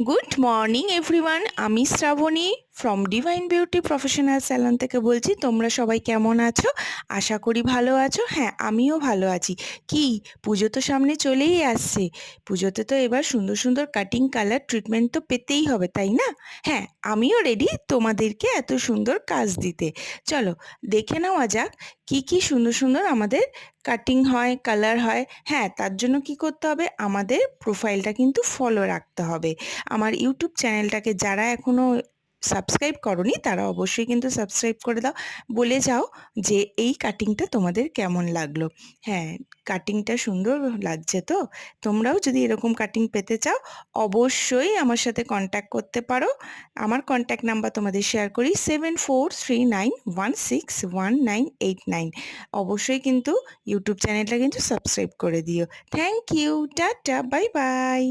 Good morning everyone, আমি Shrabani from divine beauty professional salon থেকে বলছি। তোমরা সবাই কেমন আছো? আশা করি ভালো আছো। হ্যাঁ, আমিও ভালো আছি। কি, পুজো তো সামনে চলেই আসছে। পুজোতে তো এবার সুন্দর সুন্দর কাটিং কালার ট্রিটমেন্ট তো পেতেই হবে, তাই না? হ্যাঁ, আমিও রেডি তোমাদেরকে এত সুন্দর কাজ দিতে। চলো দেখে নেওয়া যাক কি কি সুন্দর সুন্দর আমাদের কাটিং হয়, কালার হয়। হ্যাঁ, তার জন্য কি করতে হবে, আমাদের প্রোফাইলটা কিন্তু ফলো রাখতে হবে। আমার ইউটিউব চ্যানেলটাকে যারা এখনো সাবস্ক্রাইব করনি তারা অবশ্যই কিন্তু সাবস্ক্রাইব করে দাও। বলে যাও যে এই কাটিংটা তোমাদের কেমন লাগলো। হ্যাঁ, কাটিংটা সুন্দর লাগছে তো? তোমরাও যদি এরকম কাটিং পেতে চাও অবশ্যই আমার সাথে কন্ট্যাক্ট করতে পারো। আমার কন্ট্যাক্ট নাম্বার তোমাদের শেয়ার করি, 7439161989। অবশ্যই কিন্তু ইউটিউব চ্যানেলটা কিন্তু সাবস্ক্রাইব করে দিও। Thank you, tata, bye by.